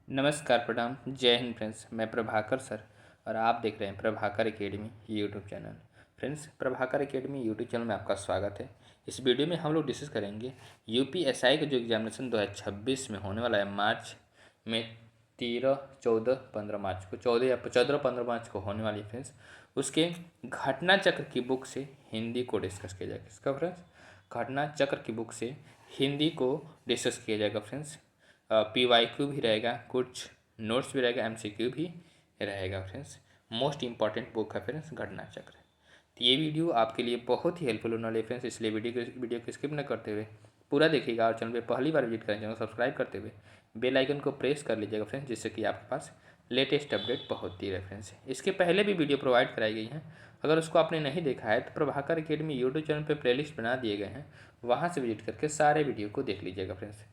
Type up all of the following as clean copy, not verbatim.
नमस्कार, प्रणाम, जय हिंद फ्रेंड्स। मैं प्रभाकर सर और आप देख रहे हैं Prabhakar academy YouTube channel. Friends, Prabhakar academy YouTube channel में आपका स्वागत है। इस वीडियो में हम लोग डिस्कस करेंगे यूपीएसआई का जो एग्जामिनेशन 2026 में होने वाला है मार्च में 13, 14, 15 मार्च को 14 या 15 मार्च को होने वाली है फ्रेंड्स। उसके घटना चक्र की बुक से हिंदी को डिस्कस किया जाएगा। इसका फ्रेंड्स घटना चक्र की बुक से हिंदी को डिस्कस किया जाएगा फ्रेंड्स। PYQ भी रहेगा, कुछ नोट्स भी रहेगा, MCQ भी रहेगा फ्रेंड्स। मोस्ट इंपॉर्टेंट बुक है फ्रेंड्स घटना चक्र। तो ये वीडियो आपके लिए बहुत ही हेल्पफुल होने वाली है फ्रेंड्स, इसलिए वीडियो को स्किप न करते हुए पूरा देखिएगा और चैनल पे पहली बार विजिट करें चैनल सब्सक्राइब करते हुए बेल आइकन को प्रेस कर लीजिएगा फ्रेंड्स, जिससे कि आपके पास लेटेस्ट अपडेट पहुंचती रहे फ्रेंड्स। इसके पहले भी वीडियो प्रोवाइड कराई गई हैं, अगर उसको आपने नहीं देखा है तो प्रभाकर एकेडमी यूट्यूब चैनल पर प्लेलिस्ट बना दिए गए हैं, वहाँ से विजिट करके सारे वीडियो को देख लीजिएगा फ्रेंड्स।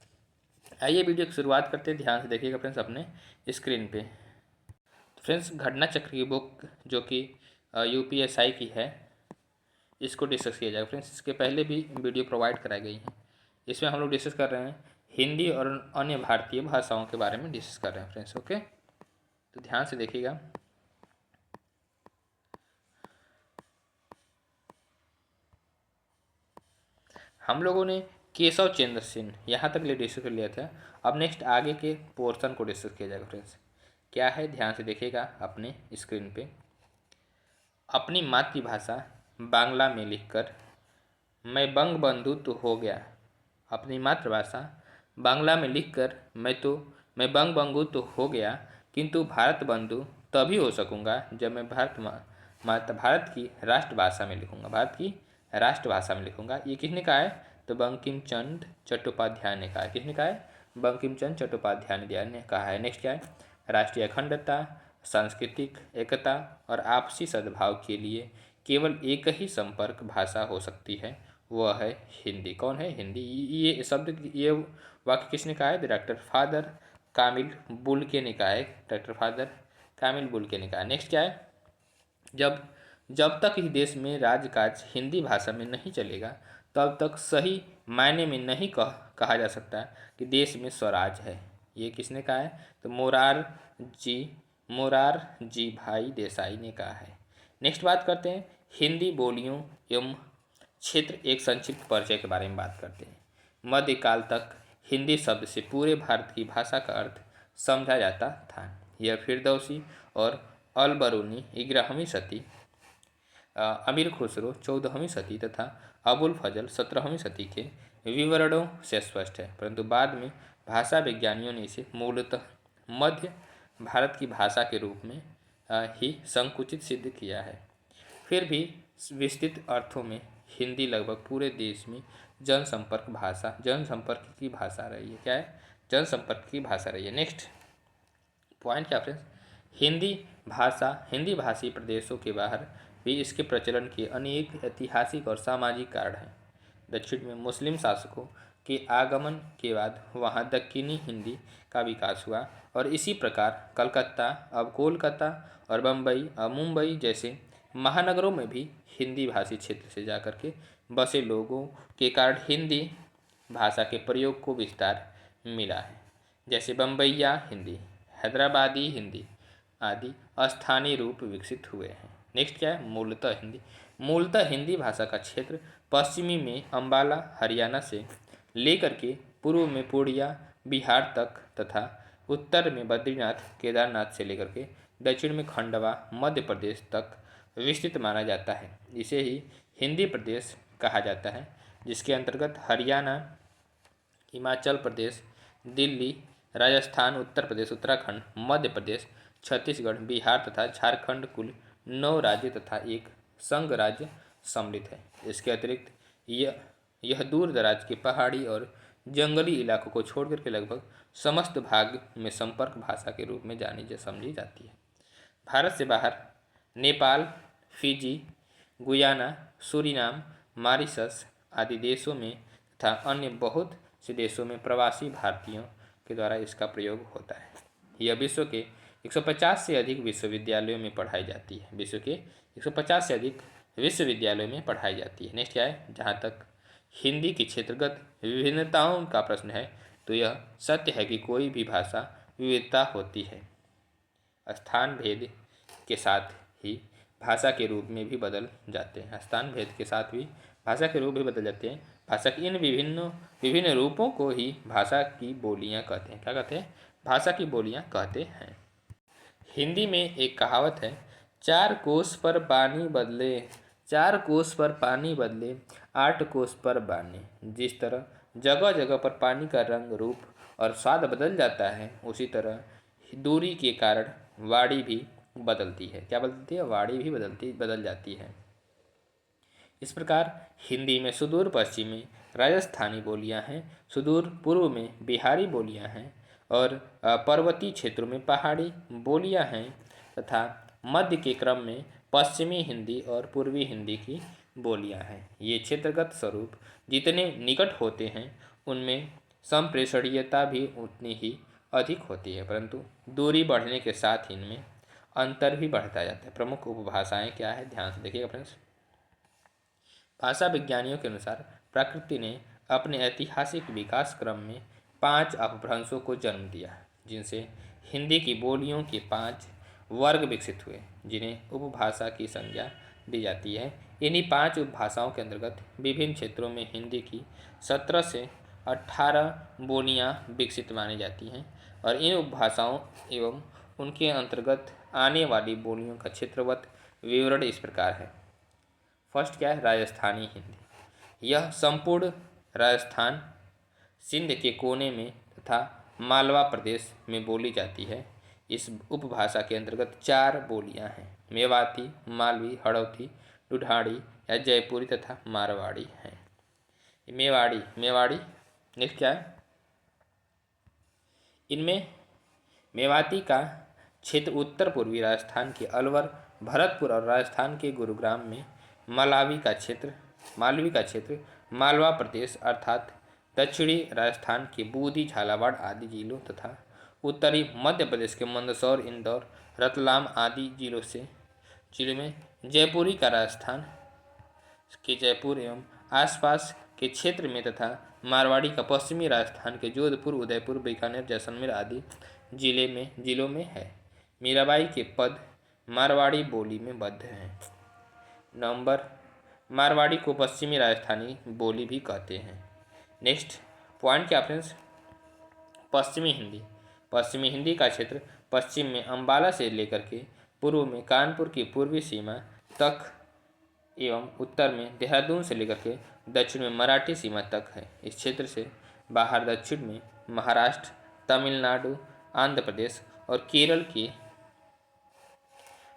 आइए वीडियो की शुरुआत करते हैं, ध्यान से देखिएगा फ्रेंड्स अपने स्क्रीन पे। तो फ्रेंड्स घटना चक्र की बुक जो कि यूपीएसआई की है, इसको डिस्कस किया जाएगा फ्रेंड्स। इसके पहले भी वीडियो प्रोवाइड कराई गई हैं। इसमें हम लोग डिस्कस कर रहे हैं हिंदी और अन्य भारतीय भाषाओं के बारे में डिस्कस कर रहे हैं फ्रेंड्स। ओके, तो ध्यान से देखिएगा। हम लोगों ने केशव चंद्र सेन यहाँ तक ले डिस्कस कर लिया था। अब नेक्स्ट आगे के पोर्शन को डिस्कस किया जाएगा फ्रेंड्स। क्या है, ध्यान से देखिएगा अपने स्क्रीन पे। अपनी मातृभाषा बांग्ला में लिखकर मैं बंग बंधु तो हो गया। अपनी मातृभाषा बांग्ला में लिखकर मैं बंग बंधु तो हो गया, किंतु भारत बंधु तभी हो सकूंगा जब मैं भारत की राष्ट्रभाषा में लिखूंगा। भारत की राष्ट्रभाषा में लिखूंगा। ये किसने कहा है? तो बंकिम चंद्र चट्टोपाध्याय ने कहा है। किसने कहा है? बंकिम चंद्र चट्टोपाध्याय ने कहा है। नेक्स्ट क्या है? राष्ट्रीय अखंडता, सांस्कृतिक एकता और आपसी सद्भाव के लिए केवल एक ही संपर्क भाषा हो सकती है, वह है हिंदी। कौन है? हिंदी। ये वाक्य किसने कहा है? डॉक्टर फादर कामिल बुल्के ने कहा है। डॉक्टर फादर कामिल बुल्के ने कहा। नेक्स्ट क्या है? जब जब तक इस देश में राजकाज हिंदी भाषा में नहीं चलेगा, तब तक सही मायने में नहीं कहा जा सकता कि देश में स्वराज है। ये किसने कहा है? तो मोरार जी भाई देसाई ने कहा है। नेक्स्ट बात करते हैं हिंदी बोलियों एवं क्षेत्र, एक संक्षिप्त परिचय के बारे में बात करते हैं। मध्यकाल तक हिंदी शब्द से पूरे भारत की भाषा का अर्थ समझा जाता था। यह फिरदौसी और अलबरूनी 11वीं सदी, अमीर खुसरो 14वीं सदी तथा अबुल फजल 17वीं सदी के विवरणों से स्पष्ट है, परंतु बाद में भाषा विज्ञानियों ने इसे मूलतः मध्य भारत की भाषा के रूप में ही संकुचित सिद्ध किया है। फिर भी विस्तृत अर्थों में हिंदी लगभग पूरे देश में जनसंपर्क की भाषा रही है। क्या है? जनसंपर्क की भाषा रही है। नेक्स्ट पॉइंट क्या फ्रेंड्स? हिंदी भाषी प्रदेशों के बाहर भी इसके प्रचलन के अनेक ऐतिहासिक और सामाजिक कारण हैं। दक्षिण में मुस्लिम शासकों के आगमन के बाद वहाँ दक्कनी हिंदी का विकास हुआ और इसी प्रकार कलकत्ता, अब कोलकाता और बम्बई और मुंबई जैसे महानगरों में भी हिंदी भाषी क्षेत्र से जाकर के बसे लोगों के कारण हिंदी भाषा के प्रयोग को विस्तार मिला है। जैसे बम्बईया हिंदी, हैदराबादी हिंदी आदि स्थानीय रूप विकसित हुए हैं। नेक्स्ट क्या है? मूलतः हिंदी भाषा का क्षेत्र पश्चिमी में अंबाला हरियाणा से लेकर के पूर्व में पूर्णिया बिहार तक तथा उत्तर में बद्रीनाथ केदारनाथ से लेकर के दक्षिण में खंडवा मध्य प्रदेश तक विस्तृत माना जाता है। इसे ही हिंदी प्रदेश कहा जाता है, जिसके अंतर्गत हरियाणा, हिमाचल प्रदेश, दिल्ली, राजस्थान, उत्तर प्रदेश, उत्तराखंड, मध्य प्रदेश, छत्तीसगढ़, बिहार तथा झारखंड कुल 9 राज्य तथा एक संघ राज्य सम्मिलित है। इसके अतिरिक्त यह दूर दराज के पहाड़ी और जंगली इलाकों को छोड़कर के लगभग समस्त भाग में संपर्क भाषा के रूप में समझी जाती है। भारत से बाहर Nepal, Fiji, Guyana, Suriname, Mauritius आदि देशों में तथा अन्य बहुत से देशों में प्रवासी भारतीयों के द्वारा इसका प्रयोग होता है। यह विश्व के 150 से अधिक विश्वविद्यालयों में पढ़ाई जाती है। विश्व के 150 से अधिक विश्वविद्यालयों में पढ़ाई जाती है। नेक्स्ट क्या है? जहाँ तक हिंदी की क्षेत्रगत विभिन्नताओं का प्रश्न है, तो यह सत्य है कि कोई भी भाषा विविधता होती है। स्थान भेद के साथ ही भाषा के रूप में भी बदल जाते हैं। स्थान भेद के साथ भी भाषा के रूप भी बदल जाते हैं। भाषा के इन विभिन्न विभिन्न रूपों को ही भाषा की बोलियां कहते हैं। क्या कहते हैं? भाषा की बोलियां कहते हैं। हिंदी में एक कहावत है, चार कोस पर पानी बदले, चार कोस पर पानी बदले, आठ कोस पर बाने। जिस तरह जगह जगह पर पानी का रंग, रूप और स्वाद बदल जाता है, उसी तरह दूरी के कारण वाणी भी बदलती है। क्या बदलती है? वाणी भी बदल जाती है। इस प्रकार हिंदी में सुदूर पश्चिम में राजस्थानी बोलियां हैं, सुदूर पूर्व में बिहारी बोलियां हैं और पर्वतीय क्षेत्रों में पहाड़ी बोलियां हैं तथा मध्य के क्रम में पश्चिमी हिंदी और पूर्वी हिंदी की बोलियां हैं। ये क्षेत्रगत स्वरूप जितने निकट होते हैं उनमें संप्रेषणीयता भी उतनी ही अधिक होती है, परंतु दूरी बढ़ने के साथ इनमें अंतर भी बढ़ता जाता है। प्रमुख उपभाषाएं क्या है? ध्यान से देखिएगा फ्रेंड्स। भाषा विज्ञानियों के अनुसार प्रकृति ने अपने ऐतिहासिक विकास क्रम में 5 अपभ्रंशों को जन्म दिया, जिनसे हिंदी की बोलियों के 5 वर्ग विकसित हुए, जिन्हें उपभाषा की संज्ञा दी जाती है। इन्हीं 5 उपभाषाओं के अंतर्गत विभिन्न क्षेत्रों में हिंदी की 17 से 18 बोलियां विकसित मानी जाती हैं और इन उपभाषाओं एवं उनके अंतर्गत आने वाली बोलियों का क्षेत्रगत विवरण इस प्रकार है। फर्स्ट क्या है? राजस्थानी हिंदी। यह संपूर्ण राजस्थान, सिंध के कोने में तथा मालवा प्रदेश में बोली जाती है। इस उपभाषा के अंतर्गत 4 बोलियां हैं, मेवाती, मालवी, हड़ौती, ढूंढाड़ी या जयपुरी तथा मारवाड़ी हैं। मेवाड़ी नेक्स्ट क्या है? इनमें मेवाती का क्षेत्र उत्तर पूर्वी राजस्थान के अलवर, भरतपुर और राजस्थान के गुरुग्राम में, मालवी का क्षेत्र मालवा प्रदेश अर्थात दक्षिणी राजस्थान के बूंदी, झालावाड़ आदि जिलों तथा उत्तरी मध्य प्रदेश के मंदसौर, इंदौर, रतलाम आदि जिलों में, जयपुरी का राजस्थान के जयपुर एवं आसपास के क्षेत्र में तथा मारवाड़ी का पश्चिमी राजस्थान के जोधपुर, उदयपुर, बीकानेर, जैसलमेर आदि जिलों में है। मीराबाई के पद मारवाड़ी बोली में बद्ध हैं। नंबर मारवाड़ी को पश्चिमी राजस्थानी बोली भी कहते हैं। नेक्स्ट पॉइंट क्या फ्रेंड्स? पश्चिमी हिंदी का क्षेत्र पश्चिम में अंबाला से लेकर के पूर्व में कानपुर की पूर्वी सीमा तक एवं उत्तर में देहरादून से लेकर के दक्षिण में मराठी सीमा तक है। इस क्षेत्र से बाहर दक्षिण में महाराष्ट्र, तमिलनाडु, आंध्र प्रदेश और केरल की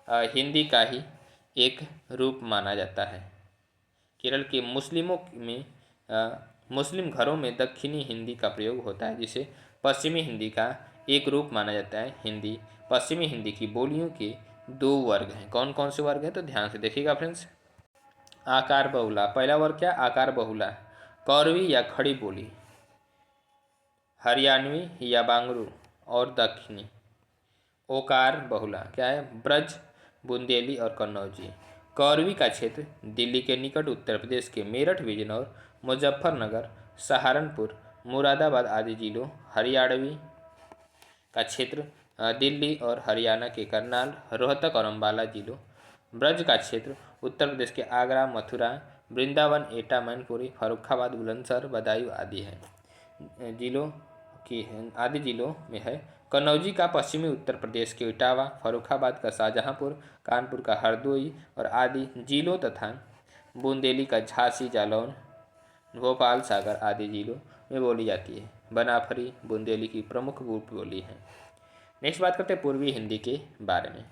हिंदी का ही एक रूप माना जाता है। केरल के मुस्लिम घरों में दक्षिणी हिंदी का प्रयोग होता है, जिसे पश्चिमी हिंदी का एक रूप माना जाता है। पश्चिमी हिंदी की बोलियों के 2 वर्ग हैं। कौन कौन से वर्ग हैं? तो ध्यान से देखिएगा फ्रेंड्स। आकार बहुला, पहला वर्ग क्या? आकार बहुला, कौरवी या खड़ी बोली, हरियाणवी या बांगरू और दक्षिणी। ओकार बहुला क्या है? ब्रज, बुंदेली और कन्नौजी। कौरवी का क्षेत्र दिल्ली के निकट उत्तर प्रदेश के मेरठ, बिजनौर, मुजफ्फरनगर, सहारनपुर, मुरादाबाद आदि जिलों। हरियाणवी का क्षेत्र दिल्ली और हरियाणा के करनाल, रोहतक और अम्बाला जिलों। ब्रज का क्षेत्र उत्तर प्रदेश के आगरा, मथुरा, वृंदावन, एटा, मैनपुरी, फर्रुखाबाद, बुलंदशहर, बदायूं आदि जिलों में है। कन्नौजी का पश्चिमी उत्तर प्रदेश के इटावा, फर्रुखाबाद का शाहजहांपुर, कानपुर का हरदोई और आदि जिलों तथा बुंदेली का झांसी, जालौन, भोपाल, सागर आदि जिलों में बोली जाती है। बनाफरी बुंदेली की प्रमुख बोली है। नेक्स्ट बात करते हैं पूर्वी हिंदी के बारे में।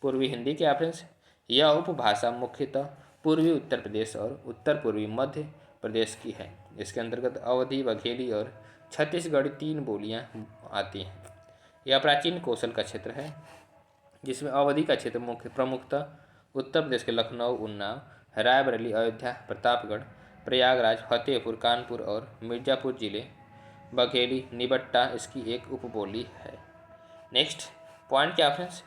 पूर्वी हिंदी क्या फ्रेंड्स? यह उपभाषा मुख्यतः पूर्वी उत्तर प्रदेश और उत्तर पूर्वी मध्य प्रदेश की है। इसके अंतर्गत अवधी, बघेली और छत्तीसगढ़ी 3 बोलियां आती हैं। यह प्राचीन कौशल का क्षेत्र है, जिसमें अवधी का क्षेत्र प्रमुखतः उत्तर प्रदेश के लखनऊ, उन्नाव, रायबरेली, अयोध्या, प्रतापगढ़, प्रयागराज, फतेहपुर, कानपुर और मिर्जापुर जिले। बघेली, निबट्टा इसकी एक उपबोली है। नेक्स्ट पॉइंट क्या फ्रेंड्स?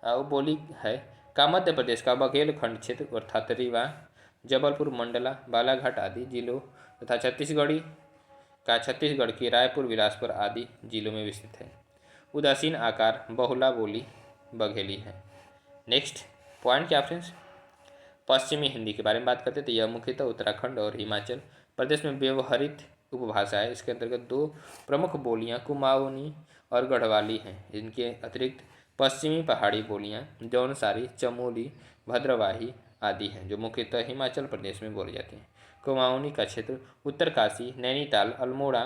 उपबोली है का मध्य प्रदेश का बघेलखंड क्षेत्र अर्थात रीवा, जबलपुर, मंडला, बालाघाट आदि जिलों तथा छत्तीसगढ़ की रायपुर, बिलासपुर आदि जिलों में विस्तृत है। उदासीन आकार बहुला बोली बघेली है। नेक्स्ट पॉइंट क्या फ्रेंड्स, पश्चिमी हिंदी के बारे में बात करते हैं तो यह मुख्यतः उत्तराखंड और हिमाचल प्रदेश में व्यवहृत उपभाषा है। इसके अंतर्गत दो प्रमुख बोलियां कुमाऊनी और गढ़वाली हैं। इनके अतिरिक्त पश्चिमी पहाड़ी बोलियां जौनसारी, चमोली, भद्रवाही आदि हैं जो मुख्यतः हिमाचल प्रदेश में बोली जाती हैं। कुमाऊनी का क्षेत्र उत्तरकाशी, नैनीताल, अल्मोड़ा,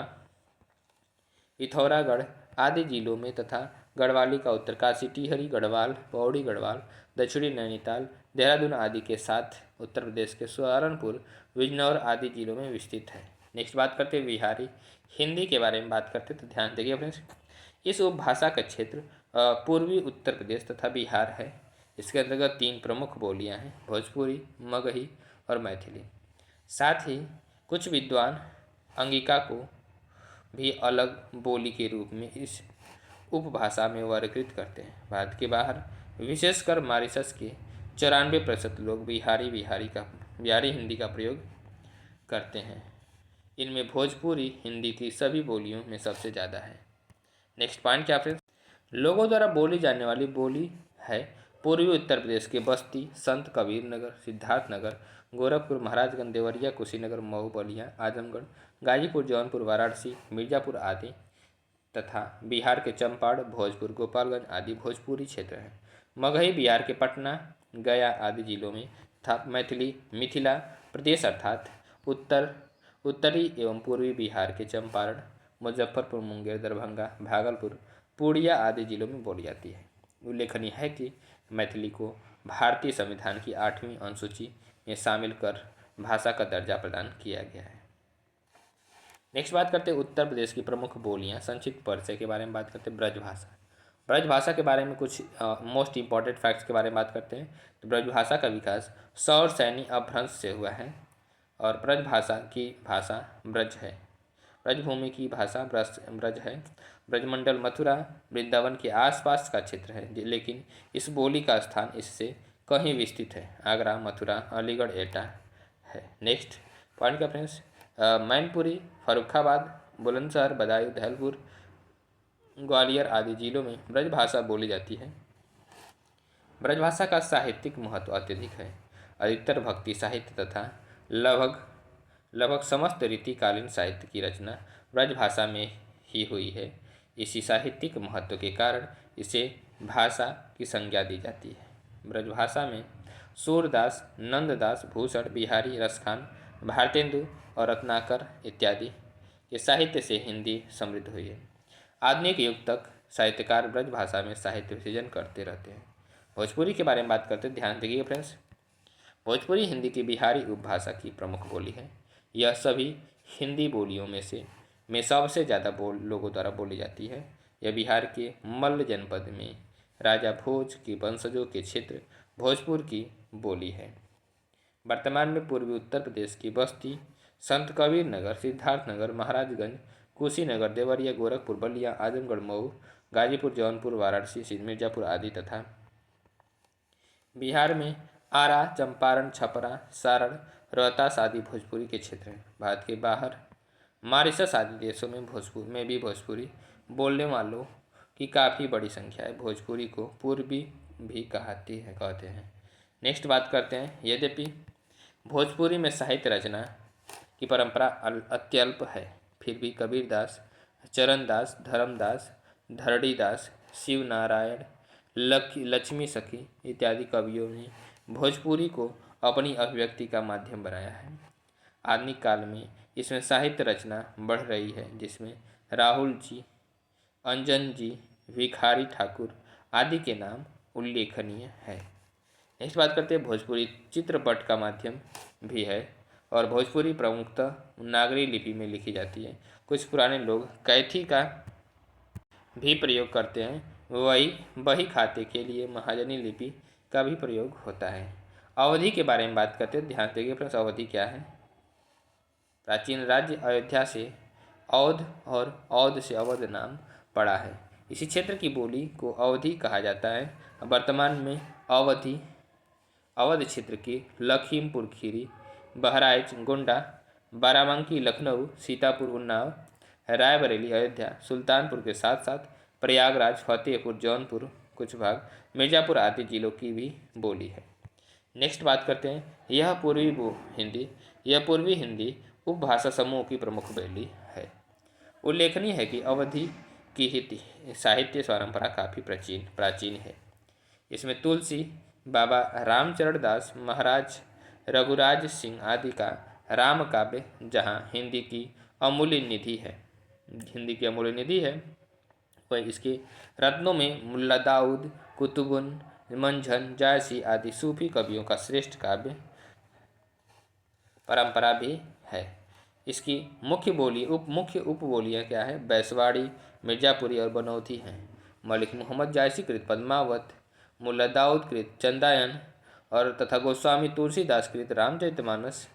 पिथौरागढ़ आदि जिलों में तथा गढ़वाली का उत्तरकाशी, टिहरी गढ़वाल, पौड़ी गढ़वाल, दक्षिणी नैनीताल, देहरादून आदि के साथ उत्तर प्रदेश के सहारनपुर, बिजनौर आदि जिलों में विस्तृत है। नेक्स्ट बात करते हैं बिहारी हिंदी के बारे में बात करते हैं तो ध्यान देखिए फ्रेंड्स, इस उपभाषा का क्षेत्र पूर्वी उत्तर प्रदेश तथा बिहार है। इसके अंतर्गत तीन प्रमुख बोलियां हैं, भोजपुरी, मगही और मैथिली। साथ ही कुछ विद्वान अंगिका को भी अलग बोली के रूप में इस उपभाषा में वर्गीकृत करते हैं। भारत के बाहर विशेषकर मॉरिशस के 94% लोग बिहारी हिंदी का प्रयोग करते हैं। इनमें भोजपुरी हिंदी की सभी बोलियों में सबसे ज़्यादा है। नेक्स्ट पॉइंट क्या फ्रेंड्स, लोगों द्वारा बोली जाने वाली बोली है पूर्वी उत्तर प्रदेश के बस्ती, संत कबीर नगर, सिद्धार्थनगर, गोरखपुर, महाराजगंज, देवरिया, कुशीनगर, मऊ, बलिया, आजमगढ़, गाजीपुर, जौनपुर, वाराणसी, मिर्जापुर आदि तथा बिहार के चंपारण, भोजपुर, गोपालगंज आदि भोजपुरी क्षेत्र हैं। मगही बिहार के पटना, गया आदि जिलों में तथा मैथिली मिथिला प्रदेश अर्थात उत्तरी एवं पूर्वी बिहार के चंपारण, मुजफ्फरपुर, मुंगेर, दरभंगा, भागलपुर, पूर्णिया आदि जिलों में बोली जाती है। उल्लेखनीय है कि मैथिली को भारतीय संविधान की 8वीं अनुसूची में शामिल कर भाषा का दर्जा प्रदान किया गया है। नेक्स्ट बात करते हैं उत्तर प्रदेश की प्रमुख बोलियां, संक्षिप्त परिचय के बारे में बात करते हैं। ब्रजभाषा, ब्रजभाषा के बारे में कुछ मोस्ट इंपॉर्टेंट फैक्ट्स के बारे में बात करते हैं। तो ब्रजभाषा का विकास सौर सैनी अपभ्रंश से हुआ है और ब्रजभाषा की भाषा ब्रज है। ब्रजभूमि की भाषा ब्रज है। ब्रजमंडल मथुरा वृंदावन के आसपास का क्षेत्र है, लेकिन इस बोली का स्थान इससे कहीं विस्तृत है। आगरा, मथुरा, अलीगढ़, एटा है। नेक्स्ट पॉइंट का फ्रेंड्स, मैनपुरी, फर्रुखाबाद, बुलंदशहर, बदायूं, धौलपुर, ग्वालियर आदि जिलों में ब्रजभाषा बोली जाती है। ब्रजभाषा का साहित्यिक महत्व अत्यधिक है। अधिकतर भक्ति साहित्य तथा लगभग समस्त रीतिकालीन साहित्य की रचना ब्रजभाषा में ही हुई है। इसी साहित्यिक महत्व के कारण इसे भाषा की संज्ञा दी जाती है। ब्रजभाषा में सूरदास, नंददास, भूषण, बिहारी, रसखान, भारतेंदु और रत्नाकर इत्यादि के साहित्य से हिंदी समृद्ध हुई है। आधुनिक युग तक साहित्यकार ब्रजभाषा में साहित्य सृजन करते रहते हैं। भोजपुरी के बारे में बात करते हैं, ध्यान देखिए फ्रेंड्स। भोजपुरी हिंदी की बिहारी उपभाषा की प्रमुख बोली है। यह सभी हिंदी बोलियों में सबसे ज़्यादा लोगों द्वारा बोली जाती है। यह बिहार के मल्ल जनपद में राजा भोज के वंशजों के क्षेत्र भोजपुर की बोली है। वर्तमान में पूर्वी उत्तर प्रदेश की बस्ती, संत कबीर नगर, सिद्धार्थनगर, महाराजगंज, कुशीनगर, देवरिया, गोरखपुर, बलिया, आजमगढ़, मऊ, गाजीपुर, जौनपुर, वाराणसी, मिर्जापुर आदि तथा बिहार में आरा, चंपारण, छपरा, सारण, रोहतास आदि भोजपुरी के क्षेत्र हैं। भारत के बाहर मॉरिशस आदि देशों में भी भोजपुरी बोलने वालों की काफ़ी बड़ी संख्या है। भोजपुरी को पूर्वी भी कहते हैं। नेक्स्ट बात करते हैं, यद्यपि भोजपुरी में साहित्य रचना की परंपरा अत्यल्प है, फिर भी कबीरदास, चरणदास, धर्मदास, धरणीदास, शिवनारायण, लक्ष्मी सखी इत्यादि कवियों ने भोजपुरी को अपनी अभिव्यक्ति का माध्यम बनाया है। आधुनिक काल में इसमें साहित्य रचना बढ़ रही है, जिसमें राहुल जी, अंजन जी, भिखारी ठाकुर आदि के नाम उल्लेखनीय है। नेक्स्ट बात करते हैं, भोजपुरी चित्रपट का माध्यम भी है और भोजपुरी प्रमुखतः नागरी लिपि में लिखी जाती है। कुछ पुराने लोग कैथी का भी प्रयोग करते हैं। बही खाते के लिए महाजनी लिपि का भी प्रयोग होता है। अवधि के बारे में बात करते हैं, ध्यान देंगे फ्रेंड्स। अवधि क्या है? प्राचीन राज्य अयोध्या से औध और औध से अवध नाम पड़ा है। इसी क्षेत्र की बोली को अवधी कहा जाता है। वर्तमान में अवध क्षेत्र के लखीमपुर खीरी, बहराइच, गोंडा, बाराबंकी, लखनऊ, सीतापुर, उन्नाव, रायबरेली, अयोध्या, सुल्तानपुर के साथ साथ प्रयागराज, फतेहपुर, जौनपुर, कुछ भाग मिर्ज़ापुर आदि जिलों की भी बोली है। नेक्स्ट बात करते हैं, यह पूर्वी हिंदी उपभाषा समूह की प्रमुख बोली है। उल्लेखनीय है कि अवधि की साहित्य परंपरा काफ़ी प्राचीन है। इसमें तुलसी, बाबा रामचरण दास, महाराज रघुराज सिंह आदि का राम काव्य, जहाँ हिंदी की अमूल्य निधि है, वह इसके रत्नों में मुल्ला दाऊद, कुतुबुन, मंझन, जायसी आदि सूफी कवियों का श्रेष्ठ काव्य परंपरा भी है। इसकी मुख्य उपबोलियाँ क्या है? बैसवाड़ी, मिर्ज़ापुरी और बनौती हैं। मलिक मोहम्मद जायसी कृत पद्मावत, मुल्ला दाऊद कृत चंदायन और तथा गोस्वामी तुलसीदास कृत रामचरितमानस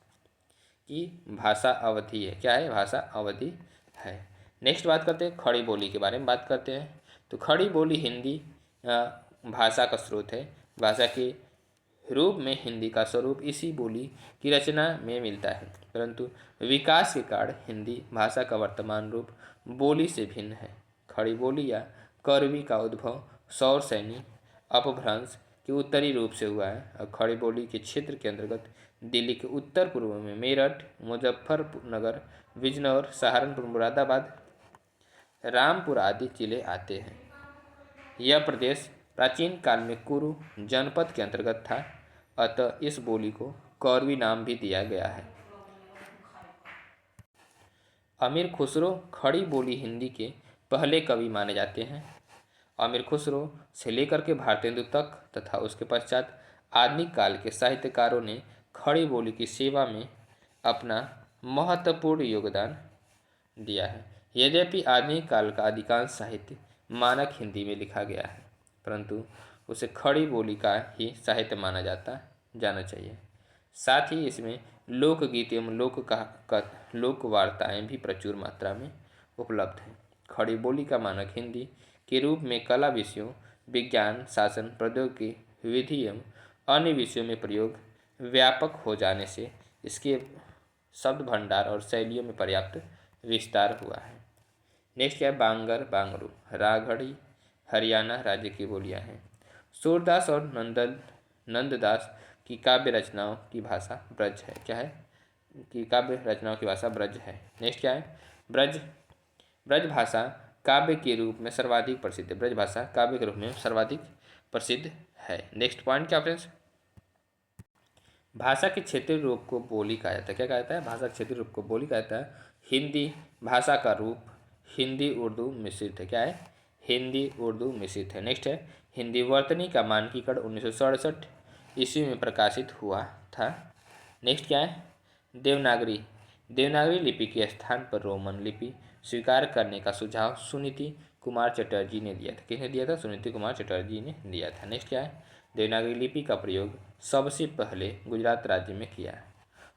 की भाषा अवधि है। क्या है? भाषा अवधि है। नेक्स्ट बात करते हैं, खड़ी बोली के बारे में बात करते हैं। तो खड़ी बोली हिंदी भाषा का स्रोत है। भाषा के रूप में हिंदी का स्वरूप इसी बोली की रचना में मिलता है, परंतु विकास के कारण हिंदी भाषा का वर्तमान रूप बोली से भिन्न है। खड़ी बोली या करवी का उद्भव सौरसैनी अपभ्रंश के उत्तरी रूप से हुआ है और खड़ी बोली के क्षेत्र के अंतर्गत दिल्ली के उत्तर पूर्व में मेरठ, मुजफ्फरनगर, बिजनौर, सहारनपुर, मुरादाबाद, रामपुर आदि जिले आते हैं। यह प्रदेश प्राचीन काल में कुरु जनपद के अंतर्गत था, अतः इस बोली को कौरवी नाम भी दिया गया है। अमीर खुसरो खड़ी बोली हिंदी के पहले कवि माने जाते हैं। अमीर खुसरो से लेकर के भारतेंदु तक तथा उसके पश्चात आधुनिक काल के साहित्यकारों ने खड़ी बोली की सेवा में अपना महत्वपूर्ण योगदान दिया है। यद्यपि आधुनिक काल का अधिकांश साहित्य मानक हिंदी में लिखा गया है, परंतु उसे खड़ी बोली का ही साहित्य माना जाना चाहिए। साथ ही इसमें लोकगीत एवं लोक वार्ताएँ भी प्रचुर मात्रा में उपलब्ध हैं। खड़ी बोली का मानक हिंदी के रूप में कला विषयों, विज्ञान, शासन, प्रौद्योगिकी, विधि एवं अन्य विषयों में प्रयोग व्यापक हो जाने से इसके शब्द भंडार और शैलियों में पर्याप्त विस्तार हुआ है। नेक्स्ट क्या है? बांगर बांगरू राघड़ी हरियाणा राज्य की बोलियां हैं। सूरदास और नंददास की काव्य रचनाओं की भाषा ब्रज है। क्या है? कि काव्य रचनाओं की भाषा ब्रज है। नेक्स्ट क्या है? ब्रज भाषा काव्य के रूप में सर्वाधिक प्रसिद्ध है। ब्रज भाषा काव्य के रूप में सर्वाधिक प्रसिद्ध है। नेक्स्ट पॉइंट क्या फ्रेंड्स? भाषा के क्षेत्रीय रूप को बोली कहा जाता है। क्या कहा जाता है? भाषा के क्षेत्रीय रूप को बोली कहा जाता है। हिंदी भाषा का रूप हिंदी उर्दू मिश्रित है। क्या है? हिंदी उर्दू मिश्रित है। नेक्स्ट है, हिंदी वर्तनी का मानकीकरण 1967 ईस्वी में प्रकाशित हुआ था। नेक्स्ट क्या है? देवनागरी लिपि के स्थान पर रोमन लिपि स्वीकार करने का सुझाव सुनीति कुमार चटर्जी ने दिया था। किसने दिया था? सुनीति कुमार चटर्जी ने दिया था। नेक्स्ट क्या है? देवनागरी लिपि का प्रयोग सबसे पहले गुजरात राज्य में किया है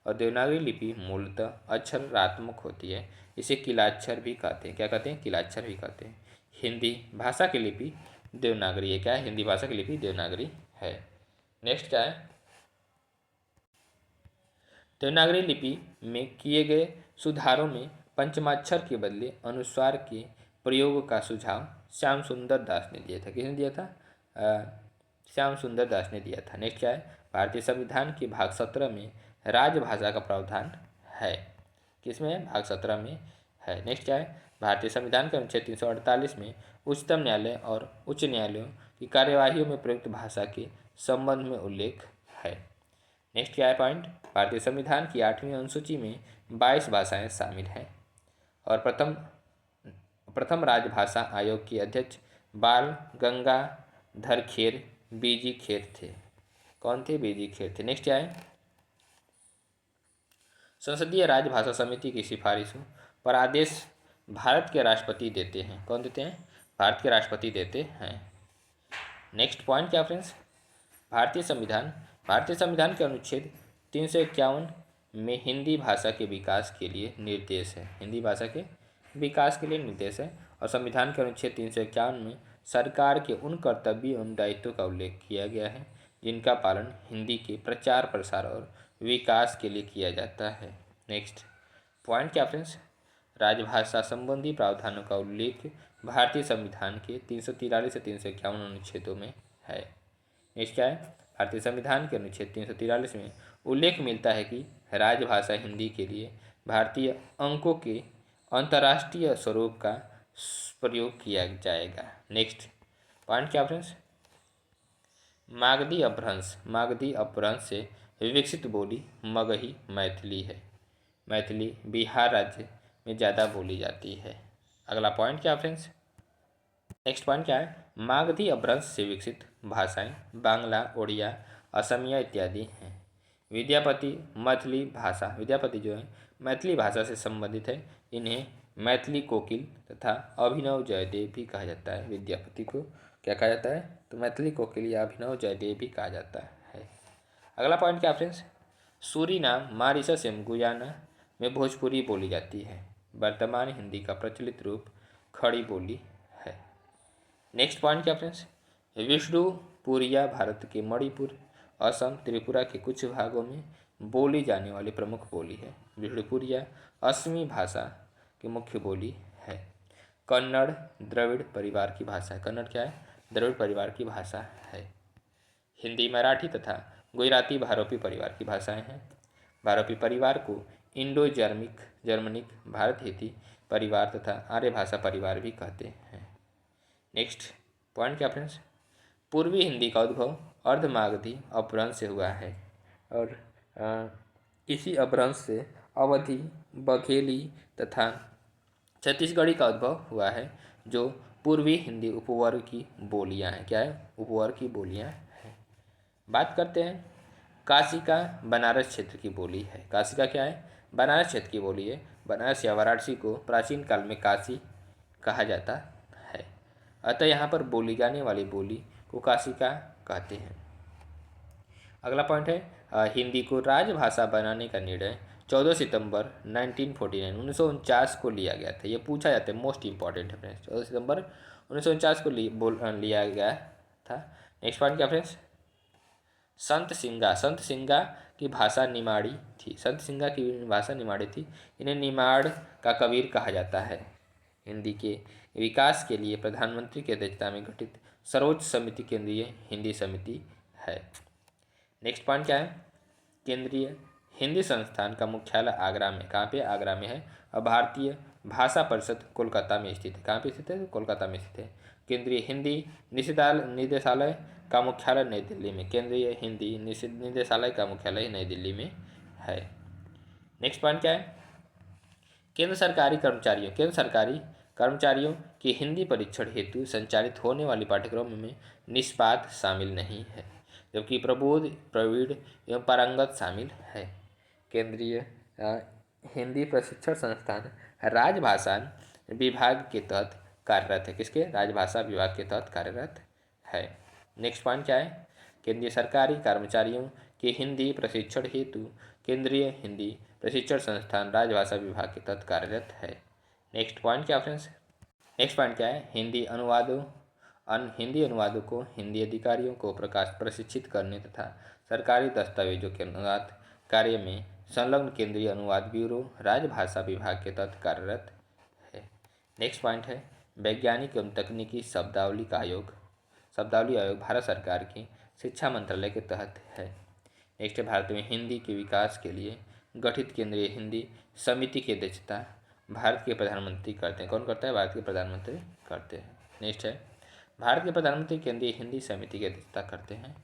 और देवनागरी लिपि मूलतः अक्षरात्मक होती है। इसे किलाक्षर भी कहते हैं। क्या कहते हैं? किलाक्षर भी कहते हैं। हिंदी भाषा की लिपि देवनागरी है। क्या है? हिंदी भाषा की लिपि देवनागरी है। नेक्स्ट क्या है? देवनागरी लिपि में किए गए सुधारों में पंचमाक्षर के बदले अनुस्वार के प्रयोग का सुझाव श्याम सुंदर दास ने दिया था। किसने दिया था? श्याम सुंदर दास ने दिया था। नेक्स्ट क्या है? भारतीय संविधान के भाग 17 में राजभाषा का प्रावधान है। किसमें है? भाग 17 में है। नेक्स्ट क्या है? भारतीय संविधान के अनुच्छेद 348 में उच्चतम न्यायालय और उच्च न्यायालयों की कार्यवाहियों में प्रयुक्त भाषा के संबंध में उल्लेख है। नेक्स्ट क्या है पॉइंट? भारतीय संविधान की 8वीं अनुसूची में 22 भाषाएं शामिल हैं और प्रथम राजभाषा आयोग के अध्यक्ष बाल गंगाधर खेर बीजी खेर थे। कौन थे? बीजी खेर थे। नेक्स्ट क्या है? संसदीय राजभाषा समिति की सिफारिशों पर आदेश भारत के राष्ट्रपति देते हैं। कौन देते हैं? भारत के राष्ट्रपति देते हैं। नेक्स्ट पॉइंट क्या फ्रेंड्स? भारतीय संविधान के अनुच्छेद 351 में हिंदी भाषा के विकास के लिए निर्देश है। हिंदी भाषा के विकास के लिए निर्देश है और संविधान के अनुच्छेद 351 में सरकार के उन कर्तव्य एवं दायित्वों का उल्लेख किया गया है जिनका पालन हिंदी के प्रचार प्रसार और विकास के लिए किया जाता है। नेक्स्ट पॉइंट क्या फ्रेंड्स? राजभाषा संबंधी प्रावधानों का उल्लेख भारतीय संविधान के 343 से 351 अनुच्छेदों में है। नेक्स्ट क्या है, भारतीय संविधान के अनुच्छेद 343 में उल्लेख मिलता है कि राजभाषा हिंदी के लिए भारतीय अंकों के अंतर्राष्ट्रीय स्वरूप का प्रयोग किया जाएगा। नेक्स्ट पॉइंट क्या फ्रेंड्स, मागधी अपभ्रंश से विकसित बोली मगही मैथिली है। मैथिली बिहार राज्य में ज़्यादा बोली जाती है। अगला पॉइंट क्या फ्रेंड्स, नेक्स्ट पॉइंट क्या है, मागधी अपभ्रंश से विकसित भाषाएं बांग्ला, ओडिया, असमिया इत्यादि हैं। विद्यापति जो है मैथिली भाषा से संबंधित है। इन्हें मैथिली कोकिल तथा अभिनव जयदेव भी कहा जाता है। विद्यापति को क्या कहा जाता है, तो मैथिली कोकिल या अभिनव जयदेव भी कहा जाता है। अगला पॉइंट क्या फ्रेंड्स, सूरीनाम, मॉरिशस एवं गुयाना में भोजपुरी बोली जाती है। वर्तमान हिंदी का प्रचलित रूप खड़ी बोली है। नेक्स्ट पॉइंट क्या फ्रेंड्स, विष्णुपुरिया भारत के मणिपुर, असम, त्रिपुरा के कुछ भागों में बोली जाने वाली प्रमुख बोली है। विष्णुपुरिया असमी भाषा की मुख्य बोली है। कन्नड़ द्रविड़ परिवार की भाषा है। कन्नड़ क्या है, द्रविड़ परिवार की भाषा है। हिंदी मराठी तथा गुजराती भारोपी परिवार की भाषाएं हैं। भारोपी परिवार को इंडो जर्मनिक भारत हिती परिवार तथा आर्य भाषा परिवार भी कहते हैं। नेक्स्ट पॉइंट क्या फ्रेंड्स, पूर्वी हिंदी का उद्भव अर्धमागधी अपभ्रंश से हुआ है और इसी अपभ्रंश से अवधी, बघेली तथा छत्तीसगढ़ी का उद्भव हुआ है, जो पूर्वी हिंदी उपवर्ग की बोलियां हैं। क्या है, उपवर्ग की बोलियां हैं। बात करते हैं काशी का बनारस क्षेत्र की बोली है। काशी का क्या है, बनारस क्षेत्र की बोली है। बनारस या वाराणसी को प्राचीन काल में काशी कहा जाता है, अतः यहाँ पर बोली जाने वाली बोली को काशी का कहते हैं। अगला पॉइंट है हिंदी को राजभाषा बनाने का निर्णय 14 सितंबर 1949 को लिया गया था। ये पूछा जाता है, मोस्ट इंपॉर्टेंट है फ्रेंड्स। 14 सितंबर 1949 को लिया गया था। नेक्स्ट पॉइंट क्या फ्रेंड्स, संत सिंगा की भाषा निमाड़ी थी। संत सिंगा की भाषा निमाड़ी थी। इन्हें निमाड़ का कबीर कहा जाता है। हिंदी के विकास के लिए प्रधानमंत्री की अध्यक्षता में गठित सर्वोच्च समिति केंद्रीय हिंदी समिति है। नेक्स्ट पॉइंट क्या है, केंद्रीय हिंदी संस्थान का मुख्यालय आगरा में, कहाँ पे, आगरा में है। और भारतीय भाषा परिषद कोलकाता में स्थित है। कहाँ पे स्थित है, कोलकाता में स्थित है। केंद्रीय हिंदी निदेशालय का मुख्यालय नई दिल्ली में। केंद्रीय हिंदी निदेशालय का मुख्यालय नई दिल्ली में है। नेक्स्ट पॉइंट क्या है, केंद्र सरकारी कर्मचारियों के हिंदी परीक्षण हेतु संचालित होने वाली पाठ्यक्रम में निष्पात शामिल नहीं है, जबकि प्रबोध, प्रवीण एवं पारंगत शामिल है। केंद्रीय हिंदी प्रशिक्षण संस्थान राजभाषा विभाग के तहत कार्यरत है। किसके, राजभाषा विभाग के तहत कार्यरत है। नेक्स्ट पॉइंट क्या है, केंद्रीय सरकारी कर्मचारियों के हिंदी प्रशिक्षण हेतु केंद्रीय हिंदी प्रशिक्षण संस्थान राजभाषा विभाग के तहत कार्यरत है। नेक्स्ट पॉइंट क्या फ्रेंड्स, नेक्स्ट पॉइंट क्या है, हिंदी अनुवादों को हिंदी अधिकारियों को प्रशिक्षित करने तथा सरकारी दस्तावेजों के अनुवाद कार्य में संलग्न केंद्रीय अनुवाद ब्यूरो राजभाषा विभाग के तहत कार्यरत है। नेक्स्ट पॉइंट है, वैज्ञानिक एवं तकनीकी शब्दावली आयोग भारत सरकार की शिक्षा मंत्रालय के तहत है। नेक्स्ट है, भारत में हिंदी के विकास के लिए गठित केंद्रीय हिंदी समिति की अध्यक्षता भारत के प्रधानमंत्री करते हैं। कौन करता है, भारत के प्रधानमंत्री करते हैं। नेक्स्ट है, भारत के प्रधानमंत्री केंद्रीय हिंदी समिति की अध्यक्षता करते हैं।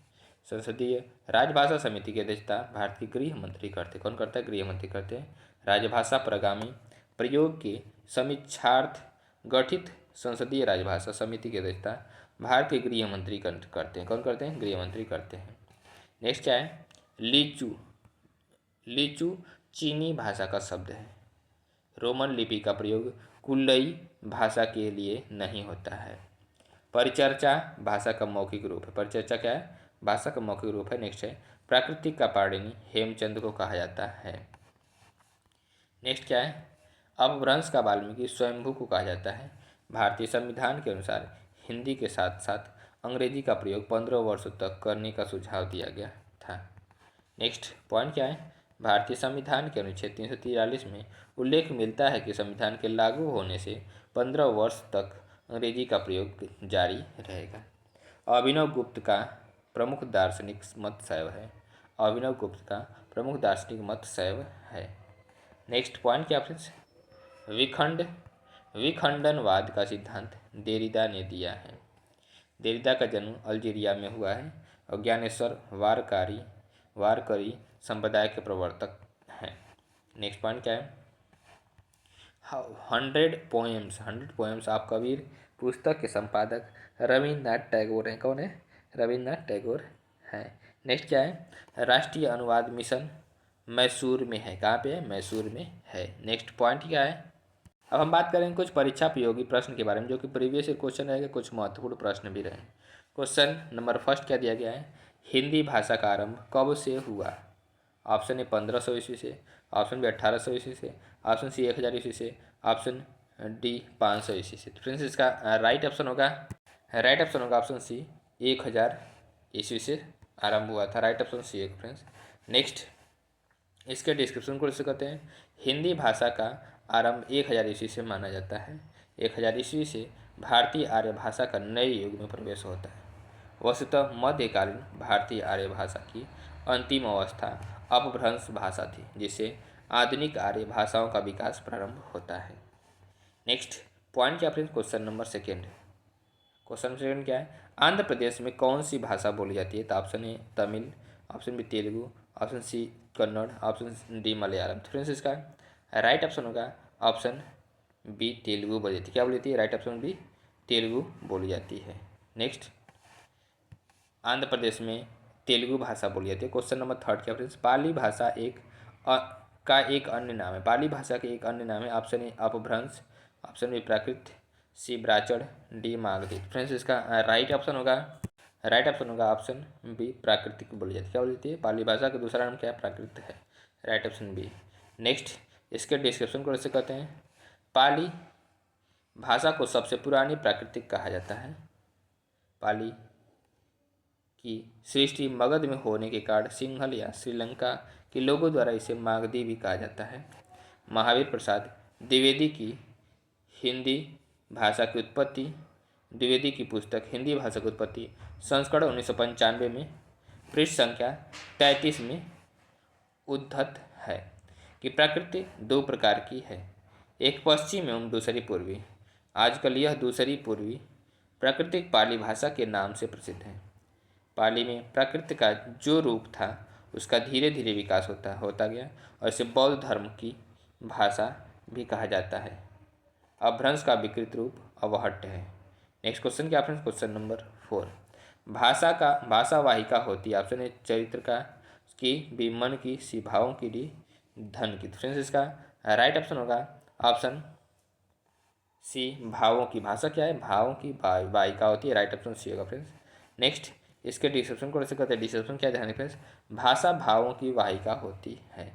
संसदीय राजभाषा समिति की अध्यक्षता भारत के गृह मंत्री करते हैं। कौन करता है, गृह मंत्री करते हैं। राजभाषा प्रगामी प्रयोग के समीक्षार्थ गठित संसदीय राजभाषा समिति की अध्यक्षता भारत के गृह मंत्री करते हैं। कौन करते हैं, गृह मंत्री करते हैं। नेक्स्ट क्या है, लीचू चीनी भाषा का शब्द है। रोमन लिपि का प्रयोग कुल्लई भाषा के लिए नहीं होता है। परिचर्चा भाषा का मौखिक रूप है। परिचर्चा क्या है, भाषा का मौखिक रूप है। नेक्स्ट है, प्राकृतिक का पाणिनि हेमचंद को कहा जाता है। नेक्स्ट क्या है, अपभ्रंश का वाल्मीकि स्वयंभू को कहा जाता है। भारतीय संविधान के अनुसार हिंदी के साथ साथ अंग्रेजी का प्रयोग 15 वर्षों तक करने का सुझाव दिया गया था। नेक्स्ट पॉइंट क्या है, भारतीय संविधान के अनुच्छेद 343 में उल्लेख मिलता है कि संविधान के लागू होने से 15 वर्ष तक अंग्रेजी का प्रयोग जारी रहेगा। अभिनव गुप्त का प्रमुख दार्शनिक मत शैव है। अभिनव गुप्त का प्रमुख दार्शनिक मत शैव है। नेक्स्ट पॉइंट क्या फ्रेंड्स, विखंडनवाद का सिद्धांत देरिदा ने दिया है। देरिदा का जन्म अल्जीरिया में हुआ है और ज्ञानेश्वर वारकरी संप्रदाय के प्रवर्तक हैं। नेक्स्ट पॉइंट क्या है, 100 पोएम्स ऑफ कबीर पुस्तक के संपादक रविन्द्रनाथ टैगोर हैं। कौन है? रविन्द्रनाथ टैगोर हैं। नेक्स्ट क्या है, राष्ट्रीय अनुवाद मिशन मैसूर में है। कहाँ पे है? मैसूर में है। नेक्स्ट पॉइंट क्या है, अब हम बात करेंगे कुछ परीक्षा उपयोगी प्रश्न के बारे में, जो कि प्रीवियस ईयर क्वेश्चन रहेगा, कुछ महत्वपूर्ण प्रश्न भी रहे। क्वेश्चन नंबर फर्स्ट क्या दिया गया है, हिंदी भाषा का आरंभ कब से हुआ? ऑप्शन ए 1500 ईस्वी से, ऑप्शन बी 1800 ईस्वी से, ऑप्शन सी 1000 ईस्वी से, ऑप्शन डी 500 ईस्वी से। फ्रेंड्स इसका राइट ऑप्शन होगा ऑप्शन सी 1000 ईस्वी से आरंभ हुआ था। राइट ऑप्शन सी है फ्रेंड्स। नेक्स्ट इसके डिस्क्रिप्शन को इसे कहते हैं, हिंदी भाषा का आरंभ 1000 ईस्वी से माना जाता है। 1000 ईस्वी से भारतीय आर्य भाषा का नए युग में प्रवेश होता है। वस्तुतः मध्यकालीन भारतीय आर्य भाषा की अंतिम अवस्था अपभ्रंश भाषा थी, जिससे आधुनिक आर्य भाषाओं का विकास प्रारंभ होता है। नेक्स्ट पॉइंट क्या friends, question number second. Question second क्या है, आंध्र प्रदेश में कौन सी भाषा बोली जाती है? तो option A Tamil, option B Telugu, option C Kannada, option D Malayalam. Friends इसका राइट ऑप्शन होगा ऑप्शन बी तेलुगु बोली जाती है। क्या बोली जाती है? राइट ऑप्शन बी तेलुगु बोली जाती है। नेक्स्ट आंध्र प्रदेश में तेलुगु भाषा बोली जाती है। क्वेश्चन नंबर थर्ड क्या फ्रेंड्स, पाली भाषा का एक अन्य नाम है। पाली भाषा के एक अन्य नाम है। ऑप्शन ए अपभ्रंश, ऑप्शन बी प्राकृत, सी ब्राचड़, डी मागधी। फ्रेंड्स इसका राइट ऑप्शन होगा ऑप्शन बी प्राकृतिक बोली जाती है। क्या बोली जाती है? पाली भाषा का दूसरा नाम क्या है? प्राकृत है। Right option B. नेक्स्ट इसके डिस्क्रिप्शन को ऐसे कहते हैं, पाली भाषा को सबसे पुरानी प्राकृतिक कहा जाता है। पाली की सृष्टि मगध में होने के कारण सिंहल या श्रीलंका के लोगों द्वारा इसे मागधी भी कहा जाता है। महावीर प्रसाद द्विवेदी की हिंदी भाषा की उत्पत्ति, द्विवेदी की पुस्तक हिंदी भाषा की उत्पत्ति संस्करण 1995 में पृष्ठ संख्या 33 में उद्धत है कि प्रकृति दो प्रकार की है, एक पश्चिमी एवं दूसरी पूर्वी। आजकल यह दूसरी पूर्वी प्राकृतिक पाली भाषा के नाम से प्रसिद्ध है। पाली में प्राकृत का जो रूप था उसका धीरे धीरे विकास होता गया और इसे बौद्ध धर्म की भाषा भी कहा जाता है। अपभ्रंश का विकृत रूप अवहट्ट है। नेक्स्ट क्वेश्चन क्या फ्रेंड्स, क्वेश्चन नंबर 4। भाषा वाहिका होती है। ऑप्शन ए चरित्र का, की बी मन की, सी भावों की, डी धन की। फ्रेंड्स इसका राइट ऑप्शन होगा ऑप्शन सी भावों की। भाषा क्या है? भावों की वाहिका होती है। राइट ऑप्शन सी होगा फ्रेंड्स। नेक्स्ट इसके डिस्क्रिप्शन को ऐसे कहते हैं, डिस्क्रिप्शन क्या ध्यान फ्रेंड्स, भाषा भावों की वाहिका होती है।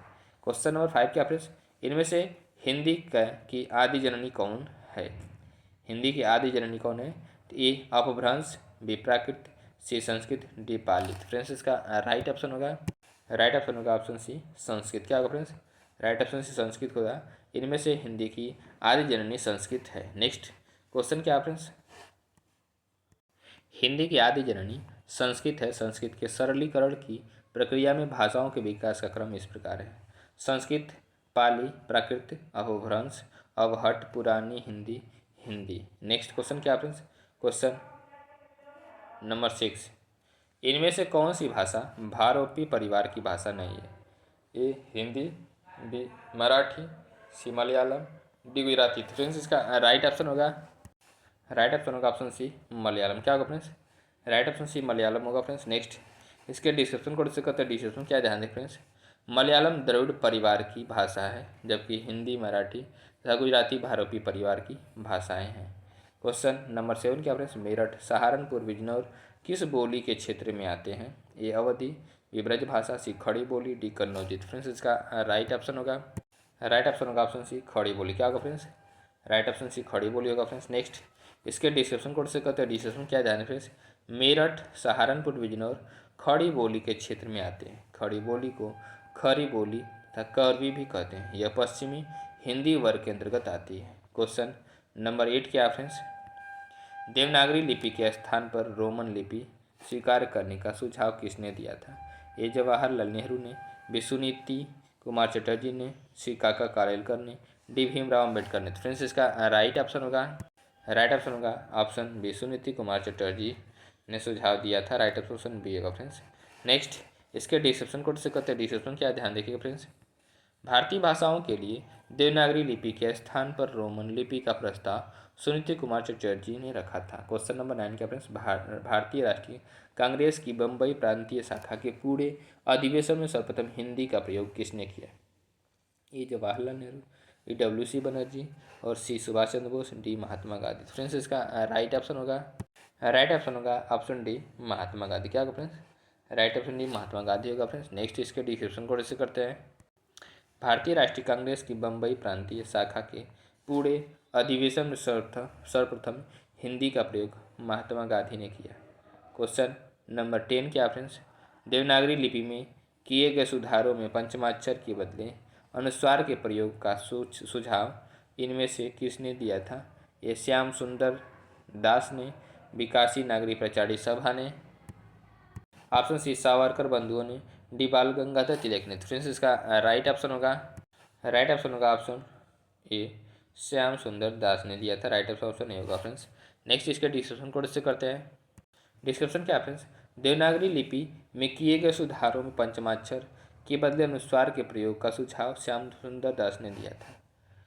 क्वेश्चन नंबर 5 क्या फ्रेंड्स, इनमें से हिंदी की आदि जननी कौन है? हिंदी की आदि जननी कौन है? A Apabhramsha, B Prakrit, C Sanskrit, D Pali. Friends इसका राइट ऑप्शन होगा ऑप्शन सी संस्कृत। क्या होगा friends? Right option C Sanskrit होगा। इनमें से हिंदी की आदि जननी संस्कृत है। नेक्स्ट क्वेश्चन क्या फ्रेंड्स, हिंदी की आदि जननी संस्कृत है। संस्कृत के सरलीकरण की प्रक्रिया में भाषाओं के विकास का क्रम इस प्रकार है, संस्कृत, पाली, प्राकृत, अपभ्रंश, अवहट्ट, पुरानी हिंदी, हिंदी। नेक्स्ट क्वेश्चन क्या फ्रेंड्स, क्वेश्चन नंबर 6, इनमें से कौन सी भाषा भारोपी परिवार की भाषा नहीं है? A Hindi, B Marathi, C Malayalam, D Gujarati. Friends इसका राइट ऑप्शन होगा ऑप्शन सी मलयालम। क्या होगा friends? Right option C Malayalam होगा फ्रेंड्स। नेक्स्ट इसके डिस्क्रिप्शन को कहते हैं, डिस्क्रिप्शन क्या ध्यान दें फ्रेंड्स, मलयालम द्रविड़ परिवार की भाषा है, जबकि हिंदी, मराठी तथा गुजराती भारोपी परिवार की भाषाएं हैं। क्वेश्चन नंबर 7 क्या फ्रेंड्स, मेरठ, सहारनपुर, बिजनौर किस बोली के क्षेत्र में आते हैं? ए अवधी, बी ब्रजभाषा, सी खड़ी बोली, डी कन्नौजी। फ्रेंड्स इसका राइट ऑप्शन होगा ऑप्शन सी खड़ी बोली। क्या होगा फ्रेंड्स? राइट ऑप्शन सी खड़ी बोली होगा फ्रेंड्स। नेक्स्ट इसके डिस्क्रिप्शन कोड से कहते हैं, डिस्क्रिप्शन क्या ध्यान है फ्रेंड्स, मेरठ, सहारनपुर, बिजनौर खड़ी बोली के क्षेत्र में आते हैं। खड़ी बोली को खरी बोली तथा करवी भी कहते हैं। यह पश्चिमी हिंदी वर्ग के अंतर्गत आती है। क्वेश्चन नंबर 8 क्या फ्रेंड्स, देवनागरी लिपि के स्थान पर रोमन लिपि स्वीकार करने का सुझाव किसने दिया था? ए जवाहरलाल नेहरू ने, विश्वनीति कुमार चटर्जी ने, सी काका कालेलकर ने, डी भीमराव अम्बेडकर ने। तो फ्रेंड्स इसका राइट ऑप्शन होगा ऑप्शन विश्वनीति कुमार चटर्जी ने सुझाव दिया था। राइट ऑप्शन बी होगा फ्रेंड्स। नेक्स्ट इसके डिस्क्रिप्शन को करते हैं। डिस्क्रिप्शन क्या ध्यान देखिएगा फ्रेंड्स। भारतीय भाषाओं के लिए देवनागरी लिपि के स्थान पर रोमन लिपि का प्रस्ताव सुनीति कुमार चटर्जी ने रखा था। क्वेश्चन नंबर 9 क्या फ्रेंड्स। भारतीय राष्ट्रीय कांग्रेस की बम्बई प्रांतीय शाखा के पूरे अधिवेशन में सर्वप्रथम हिंदी का प्रयोग किसने किया? ए जवाहरलाल नेहरू, ई डब्ल्यू.सी. बनर्जी और सी सुभाष चंद्र बोस, डी महात्मा गांधी। फ्रेंड्स इसका राइट ऑप्शन होगा ऑप्शन डी महात्मा गांधी। क्या होगा friends? Right option D Mahatma Gandhi होगा फ्रेंड्स। नेक्स्ट इसके डिस्क्रिप्शन को ऐसे करते हैं। भारतीय राष्ट्रीय कांग्रेस की बम्बई प्रांतीय शाखा के पूरे अधिवेशन में सर्वप्रथम हिंदी का प्रयोग महात्मा गांधी ने किया। क्वेश्चन नंबर 10 क्या फ्रेंड्स। देवनागरी लिपि में किए गए सुधारों में पंचमाक्षर के बदले अनुस्वार के प्रयोग का सुझाव इनमें से किसने दिया था? ये श्याम सुंदर दास ने, विकासी नागरी प्रचारी सभा ने, ऑप्शन सी सावरकर बंधुओं ने, डी बाल गंगाधर तिलक ने। फ्रेंड्स इसका राइट ऑप्शन होगा ऑप्शन ए श्याम सुंदर दास ने दिया था। राइट ऑप्शन ए होगा फ्रेंड्स। नेक्स्ट इसके डिस्क्रिप्शन को इससे करते हैं। डिस्क्रिप्शन क्या फ्रेंड्स। देवनागरी लिपि में किए गए सुधारों में पंचमाक्षर के बदले अनुस्वार के प्रयोग का सुझाव श्याम सुंदर दास ने दिया था।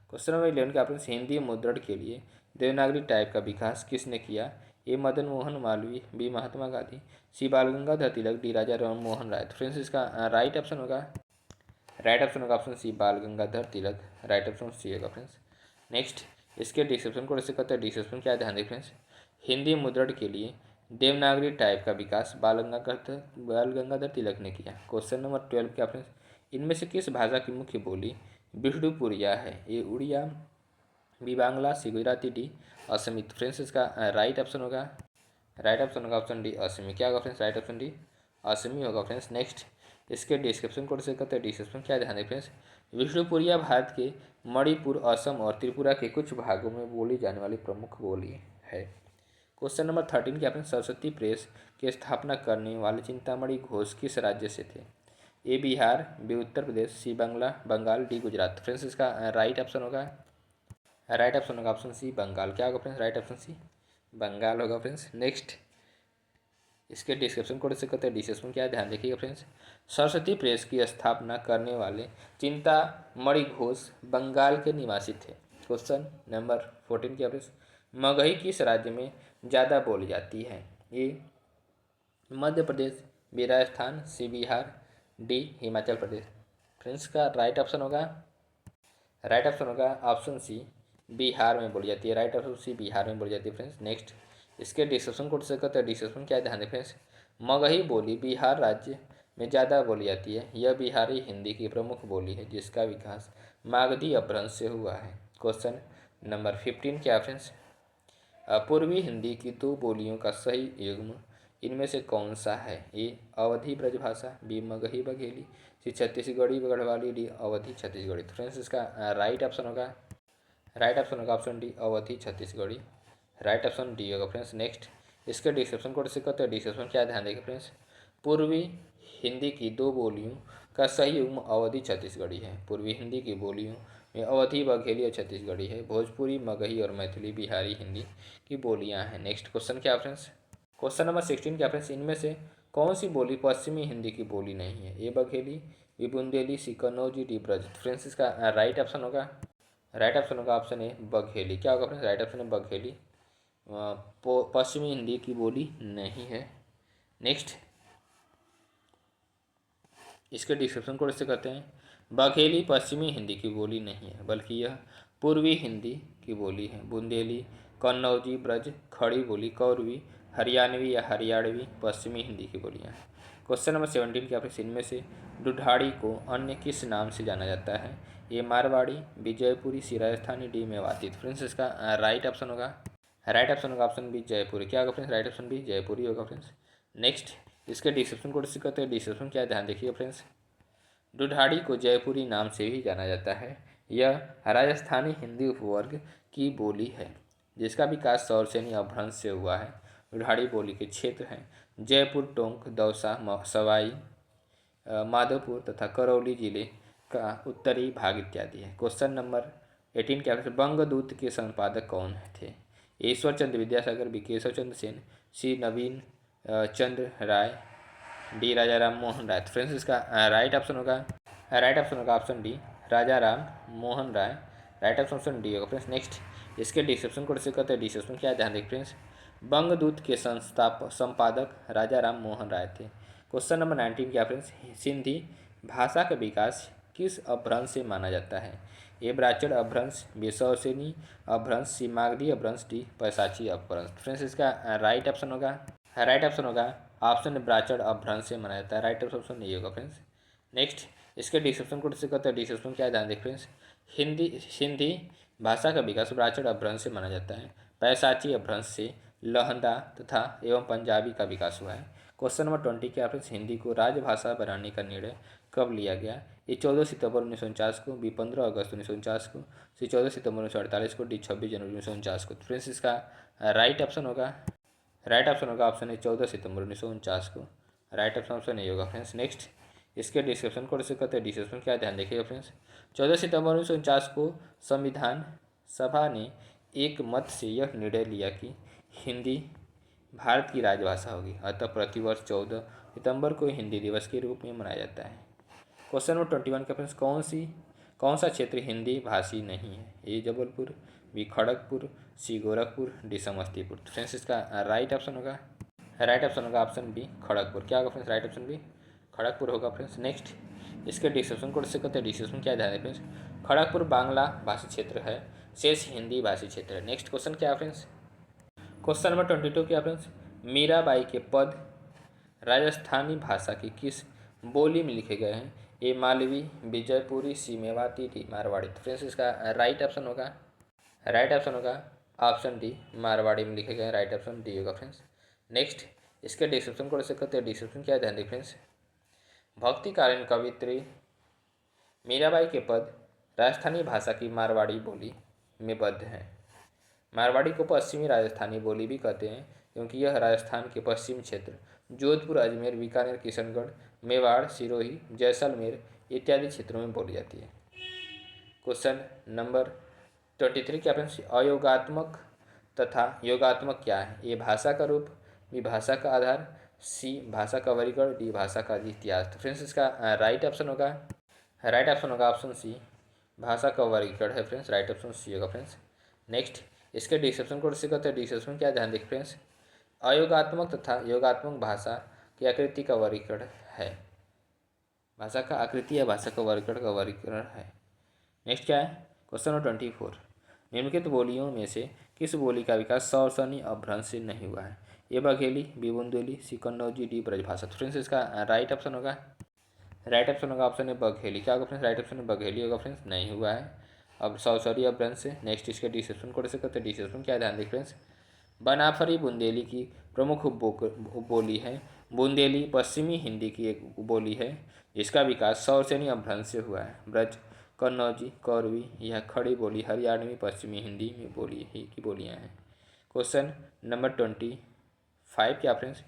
क्वेश्चन नंबर 11 क्या फ्रेंड्स। हिंदी मुद्रण के लिए देवनागरी टाइप का विकास किसने किया? ए मदन मोहन मालवीय, बी महात्मा गांधी, सी बाल गंगाधर तिलक, डी राजा राम मोहन राय। तो फ्रेंड्स इसका राइट ऑप्शन होगा ऑप्शन सी बाल गंगाधर तिलक। राइट ऑप्शन सी होगा फ्रेंड्स। नेक्स्ट इसके डिस्क्रिप्शन को ऐसे करते हैं। डिस्क्रिप्शन क्या ध्यान दें फ्रेंड्स। हिंदी मुद्रण के लिए देवनागरी टाइप का विकास बाल गंगाधर तिलक ने किया। क्वेश्चन नंबर 12 क्या फ्रेंड्स। इनमें से किस भाषा की मुख्य बोली विष्णुपुरिया है? ए उड़िया, बी बांग्ला, सी गुजराती, डी असमी। फ्रेंड्स इसका राइट ऑप्शन होगा ऑप्शन डी असमी। क्या होगा फ्रेंड्स? राइट ऑप्शन डी असमी होगा फ्रेंड्स। नेक्स्ट इसके डिस्क्रिप्शन को करते हैं। डिस्क्रिप्शन क्या ध्यान दें फ्रेंड्स। विष्णुपुरिया भारत के मणिपुर, असम और त्रिपुरा के कुछ भागों में बोली जाने वाली प्रमुख बोली है। क्वेश्चन नंबर 13 क्या फ्रेंड्स। सरस्वती प्रेस की स्थापना करने वाले चिंतामणि घोष किस राज्य से थे? A Bihar, B Uttar Pradesh, C Bengal, D Gujarat. Friends इसका राइट ऑप्शन होगा ऑप्शन सी बंगाल। क्या होगा friends? Right option C Bengal होगा फ्रेंड्स। नेक्स्ट इसके डिस्क्रिप्शन को से करते हैं। डिस्क्रिप्शन क्या ध्यान देखिएगा फ्रेंड्स। सरस्वती प्रेस की स्थापना करने वाले चिंतामणि घोष बंगाल के निवासी थे। क्वेश्चन नंबर 14 क्या फ्रेंड्स। मगही किस राज्य में ज़्यादा बोली जाती है? ए मध्य प्रदेश, बी राजस्थान, सी बिहार, डी हिमाचल प्रदेश। फ्रेंड्स का राइट ऑप्शन होगा ऑप्शन सी बिहार में बोली जाती है। राइट ऑप्शन सी बिहार में बोली जाती है फ्रेंड्स। नेक्स्ट इसके डिस्क्रिप्शन को से करते हैं। डिस्क्रिप्शन क्या ध्यान दें फ्रेंड्स। मगही बोली बिहार राज्य में ज़्यादा बोली जाती है। यह बिहारी हिंदी की प्रमुख बोली है जिसका विकास मागधी अपभ्रंश से हुआ है। क्वेश्चन नंबर 15 क्या फ्रेंड्स। पूर्वी हिंदी की दो बोलियों का सही युग्म इनमें से कौन सा है? ए अवधी ब्रजभाषा, बी मगही बघेली, सी छत्तीसगढ़ी गढ़वाली, डी अवधी छत्तीसगढ़ी। तो फ्रेंड्स इसका राइट ऑप्शन होगा ऑप्शन डी अवधी छत्तीसगढ़ी। राइट ऑप्शन डी होगा फ्रेंड्स। नेक्स्ट इसके डिस्क्रिप्शन को से करते हैं। डिस्क्रिप्शन क्या ध्यान देंगे फ्रेंड्स। पूर्वी हिंदी की दो बोलियों का सही युग्म अवधी छत्तीसगढ़ी है। पूर्वी हिंदी की बोलियों में अवधी बघेली और छत्तीसगढ़ी है। भोजपुरी, मगही और मैथिली बिहारी हिंदी की बोलियां हैं। नेक्स्ट क्वेश्चन क्या फ्रेंड्स। क्वेश्चन नंबर 16 क्या फ्रेंड्स। इनमें से कौन सी बोली पश्चिमी हिंदी की बोली नहीं है? ए बघेली, बी बुंदेली, सी कन्नौजी, डी ब्रज। फ्रेंड्स इसका राइट ऑप्शन होगा ऑप्शन ए बघेली। क्या होगा फ्रेंड्स? राइट ऑप्शन है बघेली पश्चिमी हिंदी की बोली नहीं है। नेक्स्ट इसके डिस्क्रिप्शन को इससे करते हैं। बघेली पश्चिमी हिंदी की बोली नहीं है बल्कि यह पूर्वी हिंदी की बोली है। बुंदेली, कन्नौजी, ब्रज, खड़ी बोली, कौरवी, हरियाणवी या हरियाणवी पश्चिमी हिंदी की बोलियाँ हैं। क्वेश्चन नंबर 17 क्या फ्रेंड्स। इनमें से ढूढ़ाड़ी को अन्य किस नाम से जाना जाता है? ए मारवाड़ी, बी जयपुरी, सी राजस्थानी, डी मेवाती। फ्रेंड्स इसका राइट ऑप्शन होगा ऑप्शन बी जयपुरी। क्या होगा फ्रेंड्स? राइट ऑप्शन बी जयपुरी होगा फ्रेंड्स। नेक्स्ट इसके डिस्क्रिप्शन को डिस्कस करते हैं। डिस्क्रिप्शन क्या है ध्यान देखिए फ्रेंड्स। ढूढ़ाड़ी को जयपुरी नाम से भी जाना जाता है। यह राजस्थानी हिंदी उपवर्ग की बोली है। जिसका विकास सौरसेनी अपभ्रंश से हुआ है। उराड़ी बोली के क्षेत्र हैं जयपुर, टोंक, दौसा, सवाई माधोपुर तथा करौली जिले का उत्तरी भाग इत्यादि है। क्वेश्चन नंबर 18 क्या है, बंगदूत के संपादक कौन थे? ईश्वर चंद्र विद्यासागर, बी केशव चंद्र सेन, सी नवीन चंद्र राय, डी राजा राम मोहन राय। फ्रेंड्स इसका राइट ऑप्शन होगा ऑप्शन डी राजा Ram Mohan Roy. Right option D होगा फ्रेंड्स। नेक्स्ट इसके डिस्क्रिप्शन को डिस्कस करते हैं। डिस्क्रिप्शन क्या है ध्यान देख फ्रेंड्स। बंगदूत के संपादक राजा राम मोहन राय थे। क्वेश्चन नंबर 19 क्या फ्रेंड्स, सिंधी भाषा का विकास किस अपभ्रंश से माना जाता है? ए ब्राह्मण अपभ्रंश, बी सौरसेनी अपभ्रंश, सी मागधी अपभ्रंश, डी पैशाची अपभ्रंश। फ्रेंड्स इसका राइट ऑप्शन होगा ऑप्शन ब्राह्मण अपभ्रंश से माना जाता है। राइट ऑप्शन ये होगा फ्रेंड्स। नेक्स्ट इसके डिस्क्रिप्शन को डिस्कस करते हैं। डिस्क्रिप्शन क्या है ध्यान देख फ्रेंड्स। सिंधी भाषा का विकास ब्राह्मण अपभ्रंश से माना जाता है। पैशाची अपभ्रंश से लहंदा तथा एवं पंजाबी का विकास हुआ है। क्वेश्चन नंबर 20 क्या फ्रेंड्स, हिंदी को राजभाषा बनाने का निर्णय कब लिया गया? ये 14 सितंबर 1949 को, बी 15 अगस्त 1949 को, सी 14 सितंबर 1948 को, डी 26 जनवरी 1949 को। फ्रेंड्स इसका राइट ऑप्शन होगा ऑप्शन है 14 सितंबर 1949 को। राइट ऑप्शन नहीं होगा फ्रेंड्स। नेक्स्ट इसके डिस्क्रिप्शन को डिस्कस करते हैं। डिस्क्रिप्शन क्या ध्यान देखिएगा फ्रेंड्स। 14 सितंबर 1949 को संविधान सभा ने एक मत से यह निर्णय लिया कि हिंदी भारत की राजभाषा होगी। अतः प्रतिवर्ष 14 सितंबर को हिंदी दिवस के रूप में मनाया जाता है। क्वेश्चन नंबर 21 का फ्रेंड्स, कौन सा क्षेत्र हिंदी भाषी नहीं है? A Jabalpur, B Kharagpur, C Gorakhpur, D Samastipur. Friends इसका राइट ऑप्शन होगा ऑप्शन बी खड़गपुर। क्या होगा friends? Right option B Kharagpur होगा फ्रेंड्स। नेक्स्ट इसके डिस्क्रिप्शन को डिस्कस करते हैं। डिस्क्रिप्शन क्या ध्यान है फ्रेंड्स। खड़गपुर बांग्ला भाषी क्षेत्र है, शेष हिंदी भाषी क्षेत्र है। नेक्स्ट क्वेश्चन क्या है फ्रेंड्स। क्वेश्चन नंबर 22 क्या फ्रेंड्स, मीराबाई के पद राजस्थानी भाषा की किस बोली में लिखे गए हैं? ए मालवी, बी जयपुरी, सी मेवाती, डी मारवाड़ी। तो फ्रेंड्स इसका राइट ऑप्शन होगा ऑप्शन डी मारवाड़ी में लिखे गए। राइट ऑप्शन डी होगा फ्रेंड्स। नेक्स्ट इसके डिस्क्रिप्शन को डिस्कस करते हैं। डिस्क्रिप्शन क्या ध्यान दें फ्रेंड्स। भक्तिकालीन कवित्री मीराबाई के पद राजस्थानी भाषा की मारवाड़ी बोली में बद्ध हैं। मारवाड़ी को पश्चिमी राजस्थानी बोली भी कहते हैं क्योंकि यह राजस्थान के पश्चिम क्षेत्र जोधपुर, अजमेर, बीकानेर, किशनगढ़, मेवाड़, सिरोही, जैसलमेर इत्यादि क्षेत्रों में बोली जाती है। क्वेश्चन नंबर 23 क्या फ्रेंड्स, अयोगात्मक तथा योगात्मक क्या है? ए भाषा का रूप, बी भाषा का आधार, सी भाषा का वर्गीकरण, डी भाषा का इतिहास। तो फ्रेंड्स इसका राइट ऑप्शन होगा ऑप्शन सी भाषा का वर्गीकरण है फ्रेंड्स। राइट ऑप्शन सी होगा फ्रेंड्स। नेक्स्ट इसके डिस्क्रिप्शन को डिस्कस करते हैं। डिस्क्रिप्शन क्या ध्यान देख फ्रेंड्स। अयोगात्मक तथा योगात्मक भाषा की आकृति का वर्गीकरण है। भाषा का आकृति या भाषा का वर्गीकरण है। नेक्स्ट क्या है क्वेश्चन नंबर 24, निम्नलिखित बोलियों में से किस बोली का विकास सौरसेनी अपभ्रंश से नहीं हुआ है? ए बघेली, बी बुंदेली, सी कन्नौजी, डी ब्रजभाषा। तो फ्रेंड्स इसका राइट ऑप्शन होगा ऑप्शन ए बघेली। क्या होगा फ्रेंड्स? राइट ऑप्शन बघेली होगा फ्रेंड्स। नहीं हुआ है अब सौरसेनी अपभ्रंश से। नेक्स्ट इसके डिस्क्रिप्शन को डिस्कस करते हैं। डिस्क्रिप्शन क्या ध्यान देख फ्रेंड्स। बनाफरी बुंदेली की प्रमुख उपबोली है। बुंदेली पश्चिमी हिंदी की एक उपबोली है जिसका विकास सौरसेनी अपभ्रंश से हुआ है। ब्रज, कन्नौजी, कौरवी यह खड़ी बोली हरियाणवी पश्चिमी हिंदी में की बोलियाँ हैं। क्वेश्चन नंबर 25 क्या फ्रेंड्स,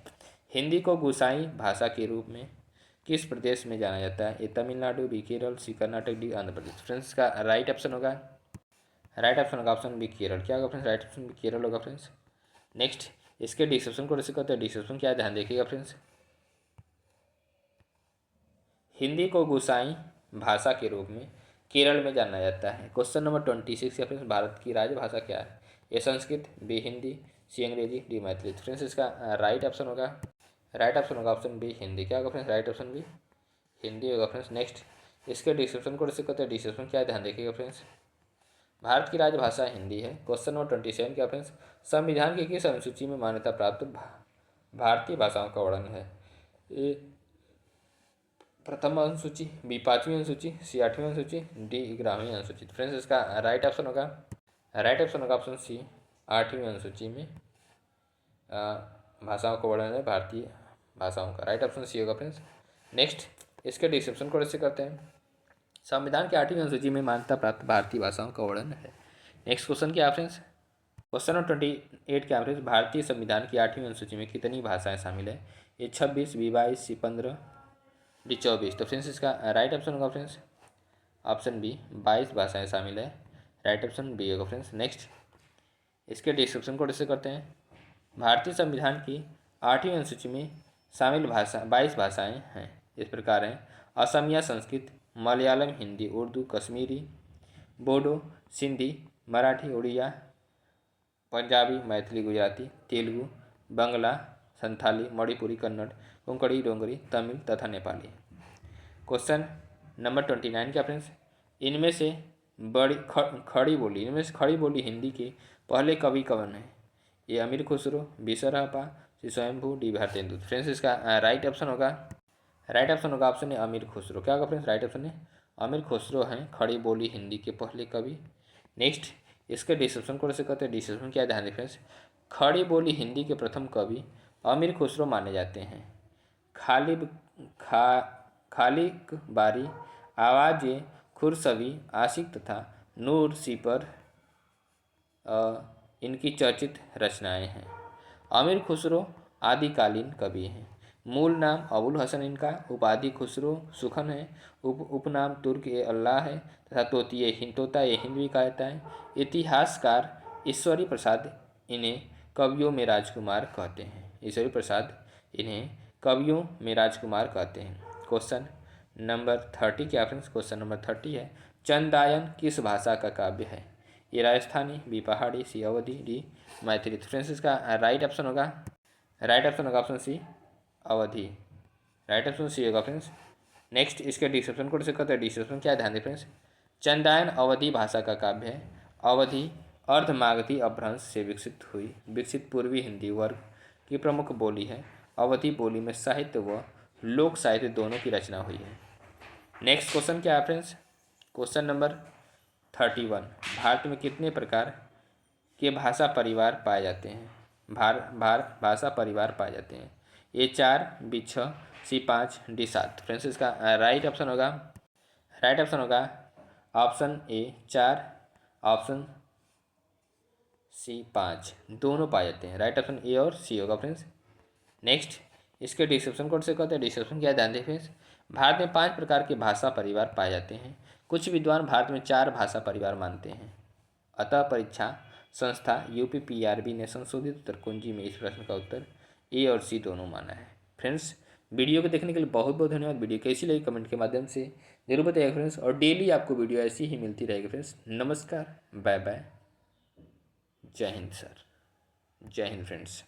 हिंदी को गुसाई भाषा के रूप में किस प्रदेश में जाना जाता है? A Tamil Nadu, B Kerala, C Karnataka, D Andhra Pradesh. Friends का राइट ऑप्शन होगा ऑप्शन बी केरल। क्या होगा friends? Right option B Kerala होगा फ्रेंड्स। नेक्स्ट इसके डिस्क्रिप्शन को डिस्कस करते हैं। डिस्क्रिप्शन क्या है ध्यान देखिएगा फ्रेंड्स। हिंदी को गुसाई भाषा के रूप में केरल में जाना जाता है। क्वेश्चन नंबर 26 या फ्रेंड्स, भारत की राजभाषा क्या है? A Sanskrit, B Hindi, C अंग्रेजी, डी मैथिली। फ्रेंड्स इसका राइट ऑप्शन होगा ऑप्शन बी हिंदी। क्या होगा friends? Right option B Hindi होगा फ्रेंड्स। नेक्स्ट इसके डिस्क्रिप्शन को डिस्कस करते हैं। डिस्क्रिप्शन क्या है ध्यान देखिएगा फ्रेंड्स। भारत की राजभाषा हिंदी है। क्वेश्चन नंबर 27 क्या फ्रेंड्स, संविधान की किस अनुसूची में मान्यता प्राप्त भारतीय भाषाओं का वर्णन है? ए प्रथम अनुसूची, बी 5वीं अनुसूची, सी 8वीं अनुसूची, डी 11वीं अनुसूची। फ्रेंड्स इसका राइट ऑप्शन होगा ऑप्शन सी 8वीं अनुसूची में भाषाओं का वर्णन है भारतीय भाषाओं का। राइट ऑप्शन सी होगा फ्रेंड्स। नेक्स्ट इसके डिस्क्रिप्शन को डिस्कस करते हैं। संविधान की 8वीं अनुसूची में मान्यता प्राप्त भारतीय भाषाओं का वर्णन है। नेक्स्ट क्वेश्चन क्या है फ्रेंड्स, क्वेश्चन नंबर 28 क्या फ्रेंड्स, भारतीय संविधान की 8वीं अनुसूची में कितनी भाषाएं शामिल है? ए 26, बी 22, सी 15, डी 24। तो फ्रेंड्स इसका राइट ऑप्शन होगा फ्रेंड्स ऑप्शन बी, 22 भाषाएं शामिल है। राइट ऑप्शन बी होगा फ्रेंड्स। नेक्स्ट इसके डिस्क्रिप्शन को कैसे करते हैं। भारतीय संविधान की 8वीं अनुसूची में शामिल भाषा 22 भाषाएं हैं। इस प्रकार हैं असमिया, संस्कृत, मलयालम, हिंदी, उर्दू, कश्मीरी, बोडो, सिंधी, मराठी, उड़िया, पंजाबी, मैथिली, गुजराती, तेलुगु, बंगला, संथाली, मणिपुरी, कन्नड़, कोंकणी, डोंगरी, तमिल तथा नेपाली। क्वेश्चन नंबर 29 क्या फ्रेंड्स, इनमें से खड़ी बोली हिंदी के पहले कवि कौन है? ए अमीर खुसरो, बी सराफा, सी स्वयंभू, डी भारतेंदु। फ्रेंड्स इसका राइट ऑप्शन होगा ऑप्शन है अमीर खुसरो। क्या होगा फ्रेंड्स? राइट ऑप्शन है अमीर खुसरो हैं खड़ी बोली हिंदी के पहले कवि। नेक्स्ट इसके डिस्क्रिप्शन को कैसे करते हैं। डिस्क्रिप्शन क्या ध्यान दें फ्रेंड्स, खड़ी बोली हिंदी के प्रथम कवि अमीर खुसरो माने जाते हैं। खालिब खा खालिक बारी, आवाज़ खुरसवी, आशिक तथा नूर सीपर इनकी चर्चित रचनाएं हैं। अमीर खुसरो आदिकालीन कवि हैं। मूल नाम अबुल हसन इनका, उपाधि खुसरो सुखन है, उपनाम तुर्क ए अल्लाह है तथा तोता ए हिंद भी कहता है। इतिहासकार ईश्वरी प्रसाद इन्हें कवियों में राजकुमार कहते हैं। ईश्वरी प्रसाद इन्हें कवियों में राजकुमार कहते हैं। क्वेश्चन नंबर 30 क्या फ्रेंड्स, क्वेश्चन नंबर 30 है चंदायन किस भाषा का काव्य है? ये राजस्थानी, बी पहाड़ी, सी अवधी, डी मैथिली। फ्रेंड्स इसका राइट ऑप्शन होगा ऑप्शन सी अवधि। राइट ऑप्शन सी होगा फ्रेंड्स। नेक्स्ट इसके डिस्क्रिप्शन को करते हैं। डिस्क्रिप्शन क्या ध्यान दें फ्रेंड्स, चंदायन अवधि भाषा का काव्य है। अवधि अर्धमागधी अपभ्रंश से विकसित पूर्वी हिंदी वर्ग की प्रमुख बोली है। अवधि बोली में साहित्य व लोक साहित्य दोनों की रचना हुई है। नेक्स्ट क्वेश्चन क्या है फ्रेंड्स, क्वेश्चन नंबर 31, भारत में कितने प्रकार के भाषा परिवार पाए जाते हैं? भाषा परिवार पाए जाते हैं। ए 4, बी 6, सी 5, डी 7। फ्रेंड्स इसका राइट ऑप्शन होगा ऑप्शन ए 4, ऑप्शन सी 5, दोनों पाए जाते हैं। राइट ऑप्शन ए और सी होगा फ्रेंड्स। नेक्स्ट इसके डिस्क्रिप्शन कोड से कहते हैं। डिस्क्रिप्शन क्या ध्यान दें फ्रेंड्स, भारत में 5 प्रकार के भाषा परिवार पाए जाते हैं। कुछ विद्वान भारत में 4 भाषा परिवार मानते हैं। अतः परीक्षा संस्था UPPRB ने संशोधित उत्तर कुंजी में इस प्रश्न का उत्तर ए और सी दोनों माना है। फ्रेंड्स वीडियो को देखने के लिए बहुत बहुत धन्यवाद। वीडियो कैसी लगी कमेंट के माध्यम से जरूर बताइएगा फ्रेंड्स, और डेली आपको वीडियो ऐसी ही मिलती रहेगी फ्रेंड्स। नमस्कार, बाय बाय, जय हिंद सर, जय हिंद फ्रेंड्स।